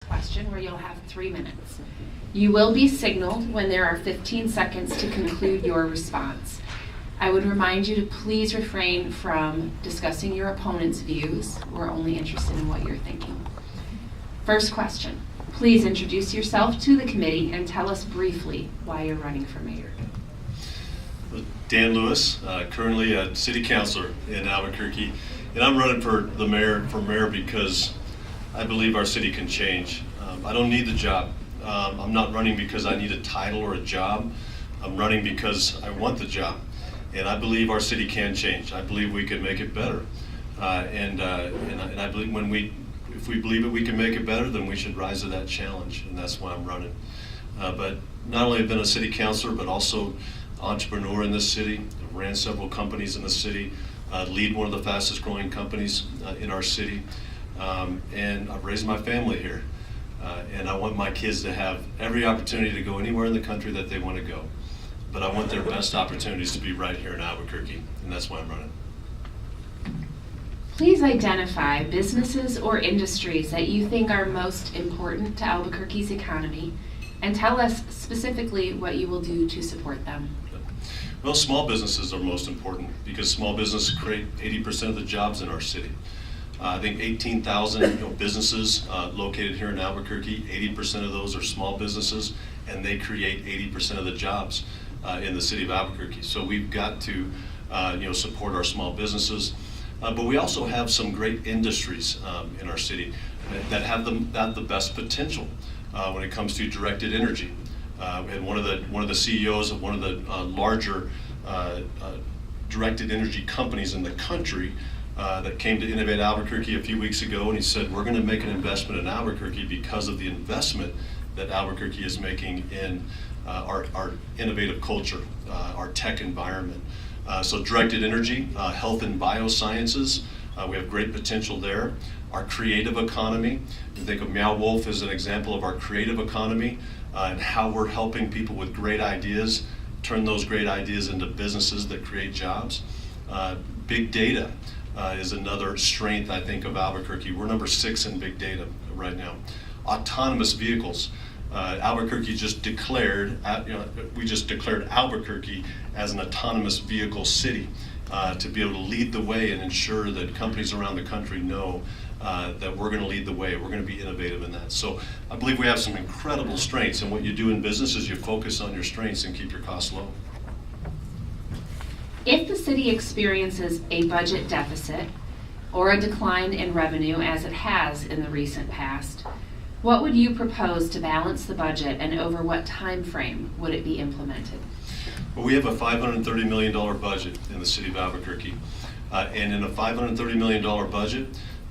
question, where you'll have 3 minutes. You will be signaled when there are 15 seconds to conclude your response. I would remind you to please refrain from discussing your opponent's views. We're only interested in what you're thinking. First question. Please introduce yourself to the committee and tell us briefly why you're running for mayor. Dan Lewis, currently a city councilor in Albuquerque, and I'm running for mayor because I believe our city can change. I don't need the job. I'm not running because I need a title or a job. I'm running because I want the job, and I believe our city can change. I believe we can make it better, and I believe if we believe that we can make it better, then we should rise to that challenge, and that's why I'm running. But not only have I been a city councilor, but also entrepreneur in this city. I've ran several companies in the city, lead one of the fastest growing companies in our city, and I've raised my family here. And I want my kids to have every opportunity to go anywhere in the country that they want to go. But I want their best opportunities to be right here in Albuquerque, and that's why I'm running. Please identify businesses or industries that you think are most important to Albuquerque's economy, and tell us specifically what you will do to support them. Well, small businesses are most important because small businesses create 80% of the jobs in our city. I think 18,000 businesses located here in Albuquerque, 80% of those are small businesses, and they create 80% of the jobs in the city of Albuquerque. So we've got to support our small businesses. But we also have some great industries in our city that have the best potential when it comes to directed energy. And one of the CEOs of one of the larger directed energy companies in the country that came to Innovate Albuquerque a few weeks ago, and he said, we're going to make an investment in Albuquerque because of the investment that Albuquerque is making in our innovative culture, our tech environment. So directed energy, health and biosciences, we have great potential there. Our creative economy, you think of Meow Wolf as an example of our creative economy and how we're helping people with great ideas, turn those great ideas into businesses that create jobs. Big data is another strength, I think, of Albuquerque. We're number 6 in big data right now. Autonomous vehicles. Albuquerque just declared, we just declared Albuquerque as an autonomous vehicle city to be able to lead the way and ensure that companies around the country know that we're going to lead the way. We're going to be innovative in that. So I believe we have some incredible strengths, and what you do in business is you focus on your strengths and keep your costs low. If the city experiences a budget deficit or a decline in revenue, as it has in the recent past, what would you propose to balance the budget, and over what time frame would it be implemented? Well, we have a $530 million budget in the city of Albuquerque. And in a $530 million budget,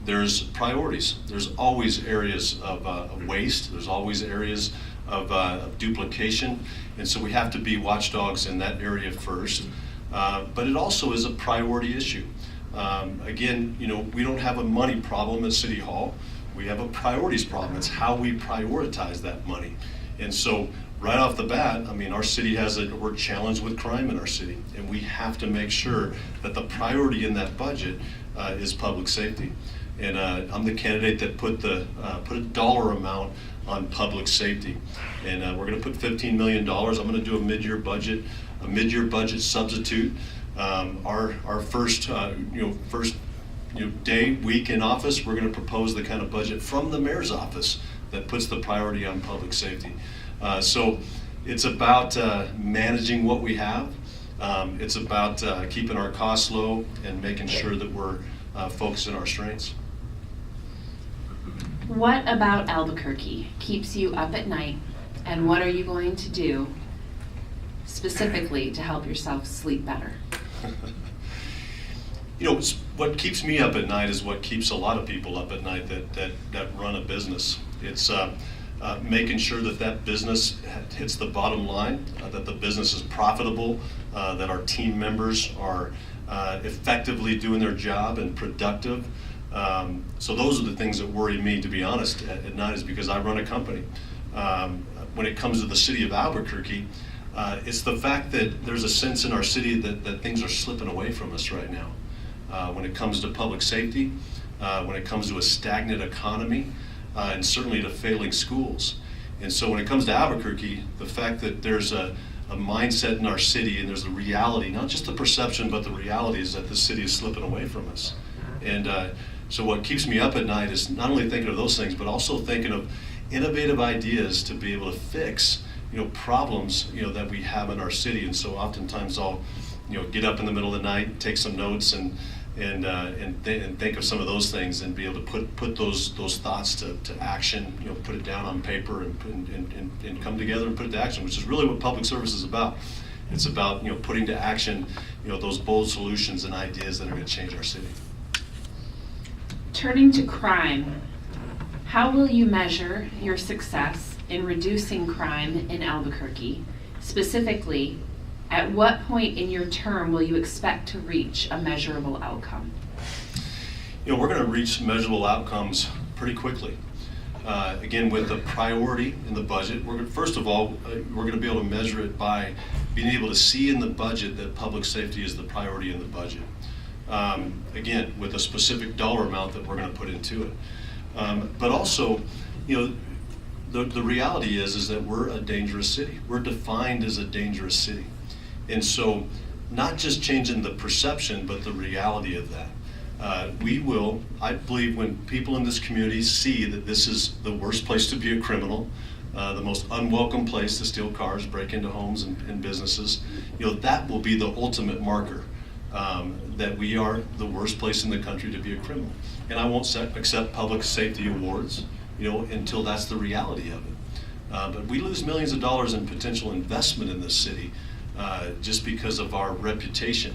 there's priorities. There's always areas of waste. There's always areas of duplication. And so we have to be watchdogs in that area first. But it also is a priority issue. Again, we don't have a money problem at City Hall. We have a priorities problem. It's how we prioritize that money. And so right off the bat, our city we're challenged with crime in our city, and we have to make sure that the priority in that budget is public safety. And I'm the candidate that put a dollar amount on public safety. And we're gonna put $15 million. I'm gonna do a mid-year budget substitute. Our first week in office, we're going to propose the kind of budget from the mayor's office that puts the priority on public safety. So it's about managing what we have. It's about keeping our costs low and making sure that we're focused on our strengths. What about Albuquerque keeps you up at night, and what are you going to do specifically to help yourself sleep better? What keeps me up at night is what keeps a lot of people up at night that run a business. It's making sure that business hits the bottom line, that the business is profitable, that our team members are effectively doing their job and productive. So those are the things that worry me, to be honest, at night, is because I run a company. When it comes to the city of Albuquerque, it's the fact that there's a sense in our city that things are slipping away from us right now. When it comes to public safety, when it comes to a stagnant economy, and certainly to failing schools. And so when it comes to Albuquerque, the fact that there's a mindset in our city, and there's the reality, not just the perception, but the reality is that the city is slipping away from us. And so what keeps me up at night is not only thinking of those things, but also thinking of innovative ideas to be able to fix, problems, that we have in our city. And so oftentimes I'll, get up in the middle of the night, take some notes, and think of some of those things, and be able to put those thoughts to action. Put it down on paper and come together and put it to action, which is really what public service is about. It's about putting to action those bold solutions and ideas that are going to change our city. Turning to crime, how will you measure your success in reducing crime in Albuquerque? Specifically, at what point in your term will you expect to reach a measurable outcome? We're going to reach measurable outcomes pretty quickly. Again, with the priority in the budget, first of all, we're going to be able to measure it by being able to see in the budget that public safety is the priority in the budget. Again, with a specific dollar amount that we're going to put into it. But also, the reality is that we're a dangerous city. We're defined as a dangerous city. And so, not just changing the perception, but the reality of that. I believe when people in this community see that this is the worst place to be a criminal, the most unwelcome place to steal cars, break into homes and businesses, that will be the ultimate marker that we are the worst place in the country to be a criminal. And I won't accept public safety awards, until that's the reality of it. But we lose millions of dollars in potential investment in this city just because of our reputation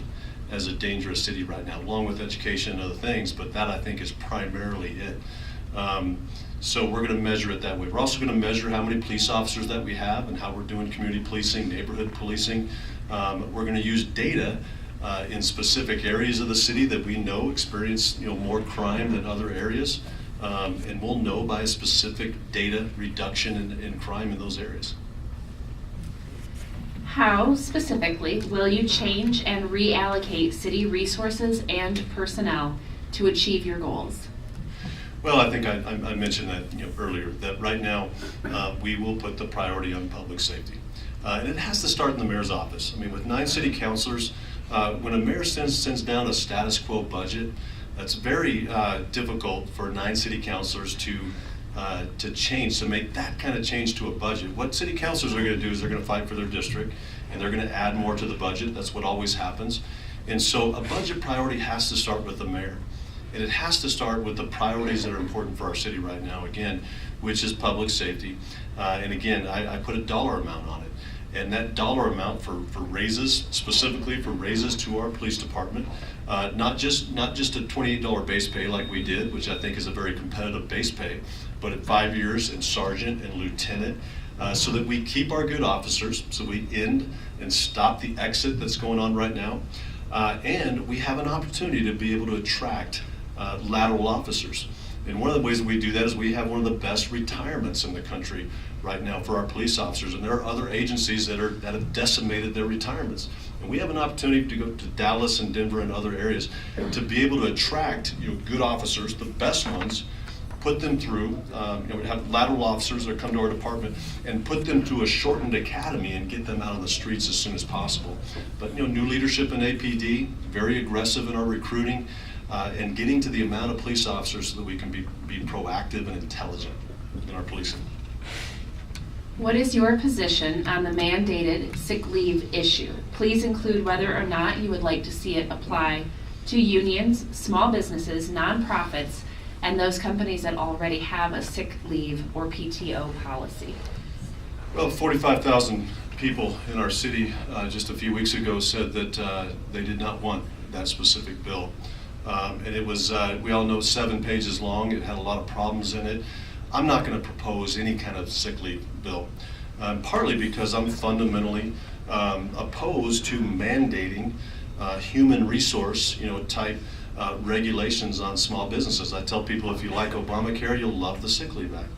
as a dangerous city right now, along with education and other things, but that I think is primarily it. So we're going to measure it that way. We're also going to measure how many police officers that we have and how we're doing community policing, neighborhood policing. We're going to use data in specific areas of the city that we know experience more crime than other areas, and we'll know by a specific data reduction in crime in those areas. How specifically will you change and reallocate city resources and personnel to achieve your goals? Well, I think I mentioned that earlier, that right now we will put the priority on public safety. And it has to start in the mayor's office. I mean, with 9 city councilors, when a mayor sends down a status quo budget, that's very difficult for 9 city councilors to change, to make that kind of change to a budget. What city councilors are going to do is they're going to fight for their district, and they're going to add more to the budget. That's what always happens. And so a budget priority has to start with the mayor. And it has to start with the priorities that are important for our city right now, again, which is public safety. And again, I put a dollar amount on it. And that dollar amount for raises, specifically for raises to our police department, not just a $28 base pay like we did, which I think is a very competitive base pay, but at 5 years in sergeant and lieutenant, so that we keep our good officers, so we end and stop the exit that's going on right now. And we have an opportunity to be able to attract lateral officers. And one of the ways that we do that is we have one of the best retirements in the country right now for our police officers. And there are other agencies that have decimated their retirements. And we have an opportunity to go to Dallas and Denver and other areas to be able to attract good officers, the best ones, put them through, we have lateral officers that come to our department and put them through a shortened academy and get them out on the streets as soon as possible. But new leadership in APD, very aggressive in our recruiting, and getting to the amount of police officers so that we can be proactive and intelligent in our policing. What is your position on the mandated sick leave issue? Please include whether or not you would like to see it apply to unions, small businesses, nonprofits, and those companies that already have a sick leave or PTO policy. Well, 45,000 people in our city just a few weeks ago said that they did not want that specific bill. And it was, we all know, 7 pages long. It had a lot of problems in it. I'm not going to propose any kind of sick leave bill, partly because I'm fundamentally opposed to mandating human resource, type regulations on small businesses. I tell people, if you like Obamacare, you'll love the Sick Leave Act.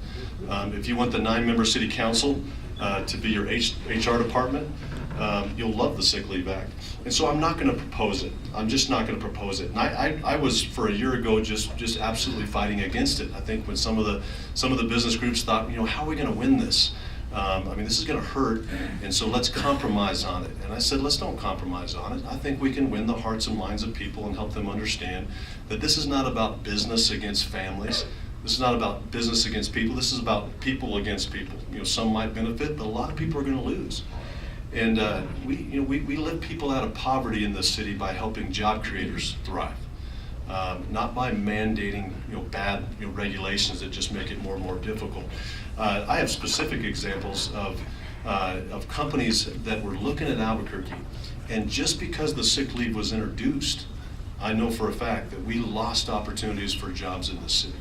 If you want the 9-member city council to be your HR department, you'll love the Sick Leave Act. And so I'm not going to propose it. I'm just not going to propose it. And I was, for a year ago, just absolutely fighting against it. I think when some of the business groups thought, how are we going to win this? This is going to hurt, and so let's compromise on it. And I said, let's don't compromise on it. I think we can win the hearts and minds of people and help them understand that this is not about business against families. This is not about business against people. This is about people against people. Some might benefit, but a lot of people are going to lose. And we lift people out of poverty in this city by helping job creators thrive, not by mandating bad regulations that just make it more and more difficult. I have specific examples of companies that were looking at Albuquerque, and just because the sick leave was introduced, I know for a fact that we lost opportunities for jobs in the city.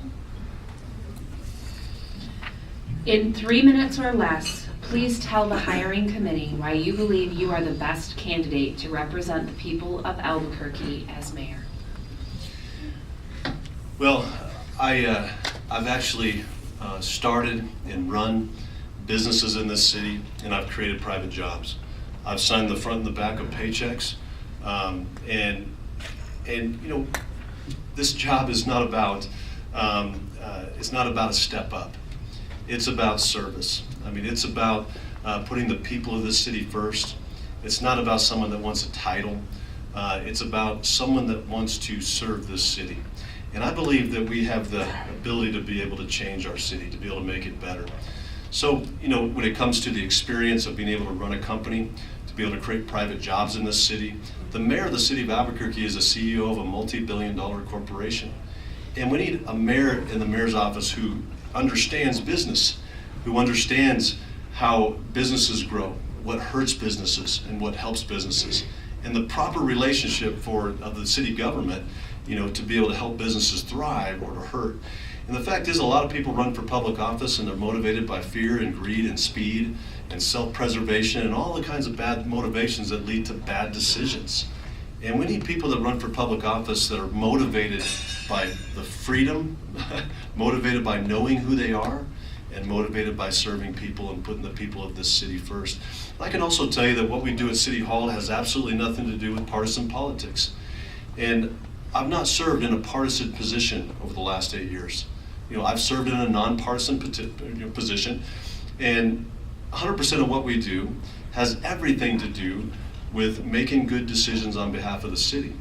In 3 minutes or less, please tell the hiring committee why you believe you are the best candidate to represent the people of Albuquerque as mayor. Well, I've actually started and run businesses in this city, and I've created private jobs. I've signed the front and the back of paychecks, and this job is not about it's not about a step up. It's about service. It's about putting the people of this city first. It's not about someone that wants a title. It's about someone that wants to serve this city. And I believe that we have the ability to be able to change our city, to be able to make it better. So, when it comes to the experience of being able to run a company, to be able to create private jobs in this city, the mayor of the city of Albuquerque is a CEO of a multi-billion-dollar corporation. And we need a mayor in the mayor's office who understands business, who understands how businesses grow, what hurts businesses and what helps businesses, and the proper relationship of the city government, to be able to help businesses thrive or to hurt. And the fact is, a lot of people run for public office and they're motivated by fear and greed and speed and self-preservation and all the kinds of bad motivations that lead to bad decisions. And we need people that run for public office that are motivated by the freedom, motivated by knowing who they are, and motivated by serving people and putting the people of this city first. I can also tell you that what we do at City Hall has absolutely nothing to do with partisan politics. And I've not served in a partisan position over the last 8 years. I've served in a nonpartisan position, and 100% of what we do has everything to do with making good decisions on behalf of the city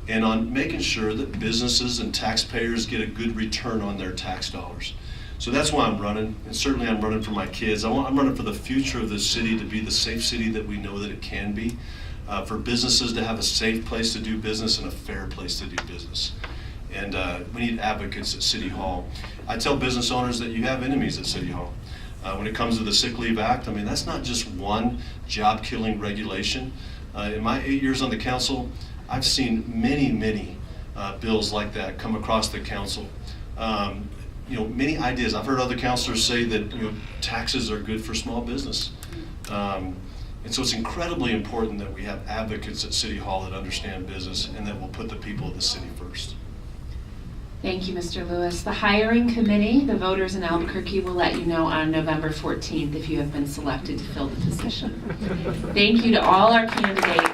and on making sure that businesses and taxpayers get a good return on their tax dollars. So that's why I'm running, and certainly I'm running for my kids. I'm running for the future of this city to be the safe city that we know that it can be, for businesses to have a safe place to do business and a fair place to do business. And we need advocates at City Hall. I tell business owners that you have enemies at City Hall. When it comes to the Sick Leave Act, that's not just one job-killing regulation. In my 8 years on the council, I've seen many bills like that come across the council. Many ideas. I've heard other councilors say that taxes are good for small business. And so it's incredibly important that we have advocates at City Hall that understand business and that will put the people of the city first. Thank you, Mr. Lewis. The hiring committee, the voters in Albuquerque, will let you know on November 14th if you have been selected to fill the position. Thank you to all our candidates.